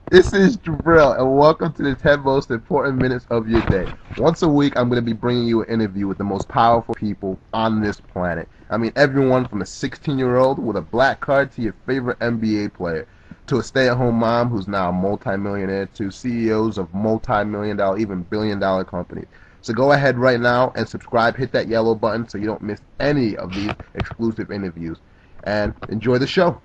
This is Jabril, and welcome to the 10 most important minutes of your day. Once a week, I'm going to be bringing you an interview with the most powerful people on this planet. I mean, everyone from a 16-year-old with a black card to your favorite NBA player, to a stay-at-home mom who's now a multimillionaire, to CEOs of multi-million dollar, even billion-dollar companies. So go ahead right now and subscribe. Hit that yellow button so you don't miss any of these exclusive interviews. And enjoy the show.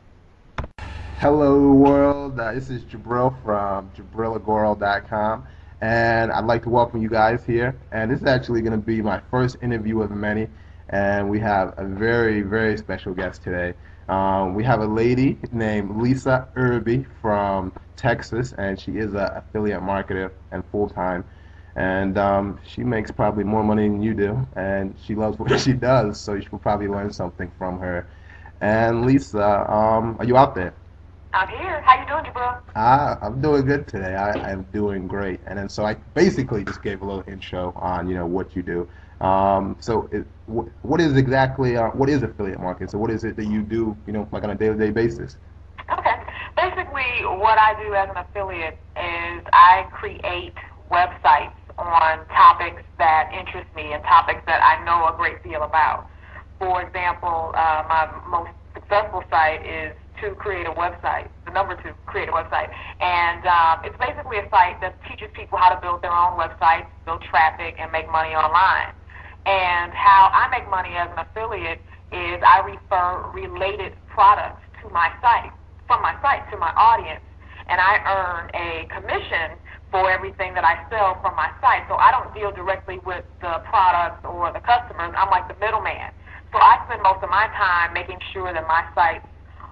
Hello, world. This is Jabril from JabrilAgoral.com, and I'd like to welcome you guys here. And this is actually going to be my first interview of many, and we have a very, very special guest today. We have a lady named Lisa Irby from Texas, and she is an affiliate marketer and full-time. And she makes probably more money than you do, and she loves what she does, so you should probably learn something from her. And Lisa, are you out there? I'm here. How you doing, Jabril? I'm doing good today. I'm doing great. And then so I basically just gave a little intro on what you do. What is exactly what is affiliate marketing? So what is it that you do like on a day-to-day basis? Okay. Basically, what I do as an affiliate is I create websites on topics that interest me and topics that I know a great deal about. For example, my most successful site is to create a website, the number two, create a website. And it's basically a site that teaches people how to build their own websites, build traffic, and make money online. And how I make money as an affiliate is I refer related products to my site, from my site to my audience, and I earn a commission for everything that I sell from my site. So I don't deal directly with the products or the customers. I'm like the middleman. So I spend most of my time making sure that my sites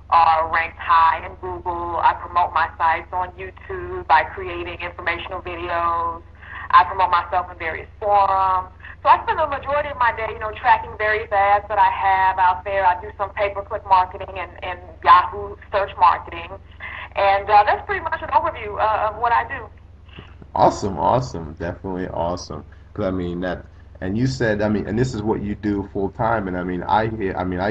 are ranked high in Google. I promote my sites on YouTube by creating informational videos. I promote myself in various forums. So I spend the majority of my day, tracking various ads that I have out there. I do some pay-per-click marketing and Yahoo search marketing. And that's pretty much an overview of what I do. Awesome, awesome, definitely awesome. Because I mean that, and you said, I mean, and this is what you do full time. And I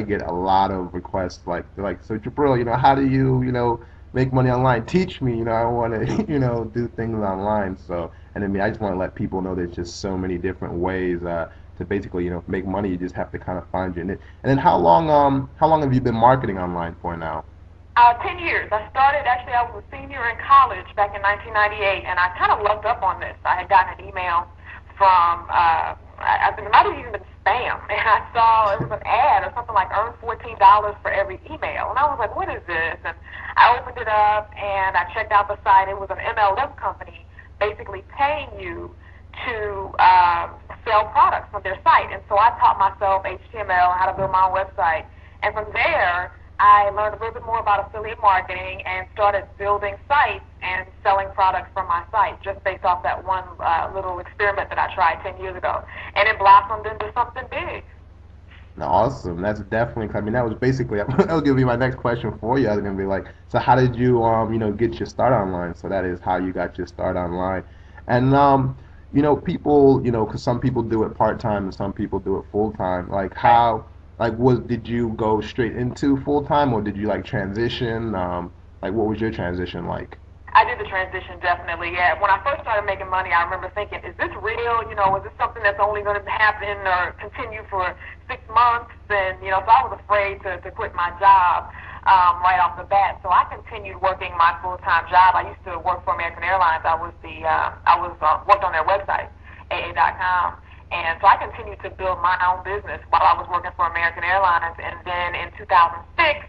get a lot of requests like, they're like, so Jabril, how do you, make money online? Teach me, I want to, do things online. So, and I just want to let people know there's just so many different ways to basically, make money. You just have to kind of find your niche. And then how long have you been marketing online for now? 10 years. Actually, I was a senior in college back in 1998, and I kind of lucked up on this. I had gotten an email from, I think it might have even been spam, and I saw it was an ad or something like earn $14 for every email. And I was like, what is this? And I opened it up, and I checked out the site. It was an MLM company basically paying you to sell products from their site. And so I taught myself HTML, how to build my own website. And from there, I learned a little bit more about affiliate marketing and started building sites and selling products from my site just based off that one little experiment that I tried 10 years ago. And it blossomed into something big. Awesome. That's definitely. I mean, that was basically that was gonna be my next question for you. I was gonna be like, so how did you get your start online? So that is how you got your start online, and people, because some people do it part time and some people do it full time. Like how, like was did you go straight into full time or did you like transition? Like what was your transition like? I did the transition definitely. Yeah, when I first started making money, I remember thinking, "Is this real? Is this something that's only going to happen or continue for 6 months?" And so I was afraid to quit my job right off the bat. So I continued working my full-time job. I used to work for American Airlines. I worked on their website, AA.com. And so I continued to build my own business while I was working for American Airlines. And then in 2006,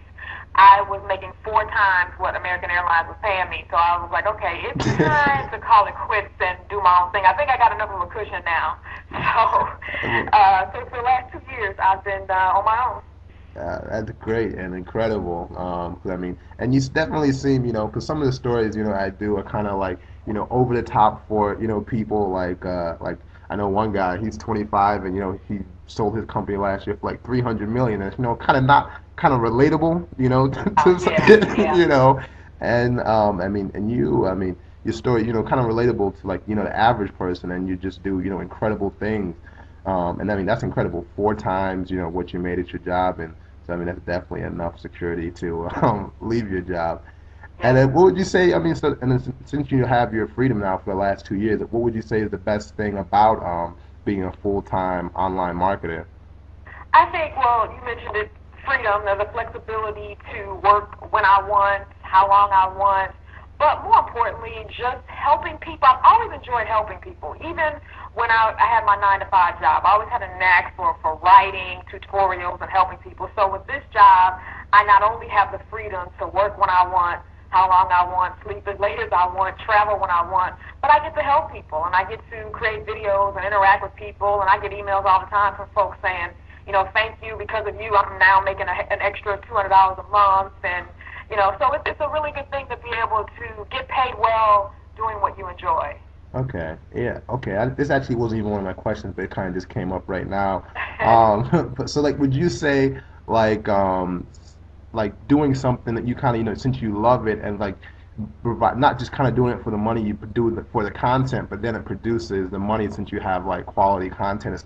I was making 4 times what American Airlines was paying me. So I was like, okay, it's time to call it quits and do my own thing. I think I got enough of a cushion now. So for the last 2 years, I've been on my own. That's great and incredible. 'Cause I mean, and you definitely seem, because some of the stories, I do are kind of like, over the top for, people like I know one guy, he's 25 and, he sold his company last year for like 300 million. And, kind of not kind of relatable, Yeah, yeah. And, I mean, your story, kind of relatable to like, the average person and you just do, incredible things. And I mean, that's incredible. 4 times, what you made at your job. And so, I mean, that's definitely enough security to leave your job. And Yes. then what would you say? I mean, so and then since you have your freedom now for the last 2 years, what would you say is the best thing about being a full-time online marketer? I think, well, you mentioned it, freedom, the flexibility to work when I want, how long I want, but more importantly, just helping people. I've always enjoyed helping people, even when I had my 9 to 5 job. I always had a knack for writing tutorials and helping people. So with this job, I not only have the freedom to work when I want, how long I want, sleep as late as I want, travel when I want, but I get to help people and I get to create videos and interact with people, and I get emails all the time from folks saying, thank you, because of you, I'm now making an extra $200 a month, and so it's a really good thing to be able to get paid well doing what you enjoy. Okay, yeah, okay. This actually wasn't even one of my questions, but it kind of just came up right now. But so like, would you say like like doing something that you kind of since you love it and like provide not just kind of doing it for the money you do it for the content, but then it produces the money since you have like quality content,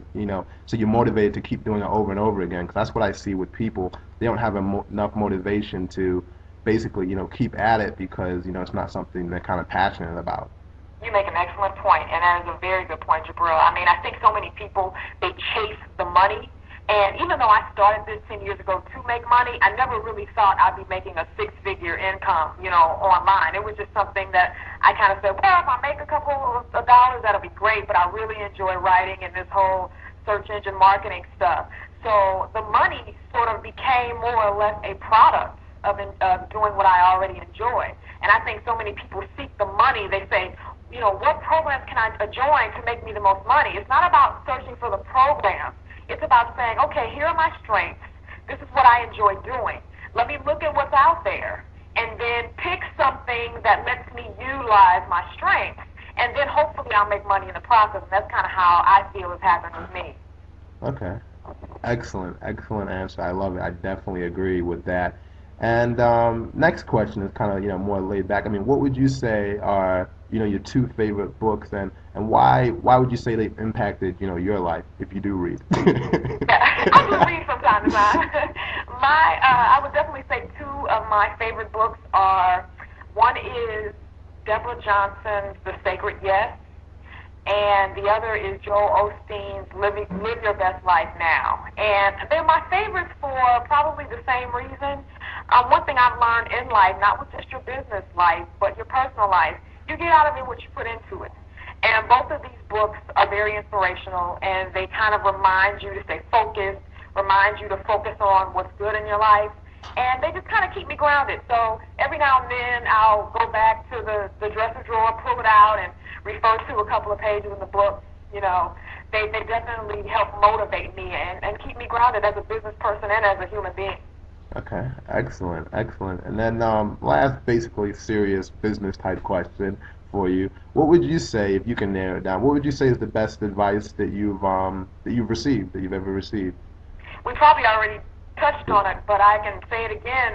so you're motivated to keep doing it over and over again. Because that's what I see with people. They don't have enough motivation to basically keep at it because it's not something they're kind of passionate about. You make an excellent point, and that is a very good point, Jabril. I mean, I think so many people, they chase the money, and even though I started this 10 years ago to make money, I never really thought I'd be making a six-figure income, online. It was just something that I kind of said, well, if I make a couple of dollars, that'll be great, but I really enjoy writing and this whole search engine marketing stuff. So the money sort of became more or less a product of doing what I already enjoy. And I think so many people seek the money. They say, what programs can I join to make me the most money? It's not about searching for the program. It's about saying, okay, here are my strengths. This is what I enjoy doing. Let me look at what's out there and then pick something that lets me utilize my strengths. And then hopefully I'll make money in the process. And that's kind of how I feel has happened with me. Okay. Excellent, excellent answer. I love it. I definitely agree with that. And next question is kind of more laid back. I mean, what would you say are your two favorite books, and why would you say they impacted your life if you do read? Yeah, I do read from time to time. I would definitely say two of my favorite books are, one is Deborah Johnson's The Sacred Yes, and the other is Joel Osteen's Live Your Best Life Now. And they're my favorites for probably the same reason. One thing I've learned in life, not with just your business life, but your personal life, you get out of it what you put into it. And both of these books are very inspirational, and they kind of remind you to stay focused, remind you to focus on what's good in your life, and they just kind of keep me grounded. So every now and then I'll go back to the dresser drawer, pull it out, and refer to a couple of pages in the book. They definitely help motivate me and keep me grounded as a business person and as a human being. Okay, excellent, excellent. And then last, basically serious business type question for you. What would you say, if you can narrow it down, what would you say is the best advice that you've received, that you've ever received? We probably already touched on it, but I can say it again.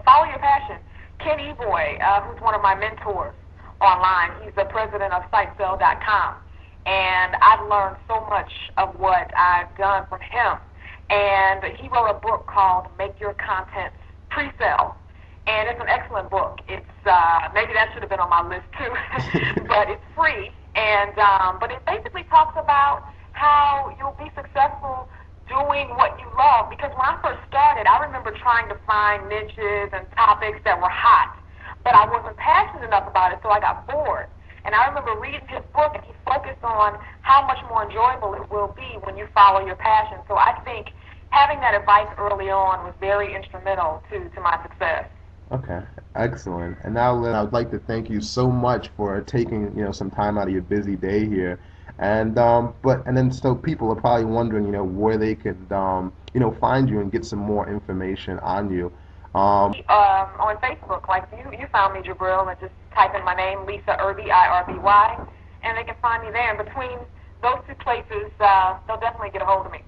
Follow your passion. Ken Eboy, who's one of my mentors online, he's the president of SiteSell.com, and I've learned so much of what I've done from him. And he wrote a book called Make Your Content Pre-Sell, and it's an excellent book. It's maybe that should have been on my list too, but it's free, and but it basically talks about how you'll be successful doing what you love. Because when I first started, I remember trying to find niches and topics that were hot, but I wasn't passionate enough about it, so I got bored. And I remember reading his book, and he focused on how much more enjoyable it will be when you follow your passion. So I think having that advice early on was very instrumental to my success. Okay, excellent. And now, Lynn, I would like to thank you so much for taking, some time out of your busy day here. And then so people are probably wondering, where they could, find you and get some more information on you. On Facebook, like you found me, Jabril, and just type in my name, Lisa Irby, Irby, and they can find me there. And between those two places, they'll definitely get a hold of me.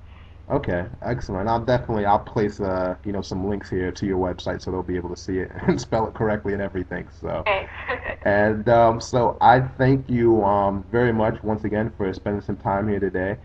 Okay, excellent. I'll place some links here to your website so they'll be able to see it and spell it correctly and everything. So Thanks. and so I thank you very much once again for spending some time here today.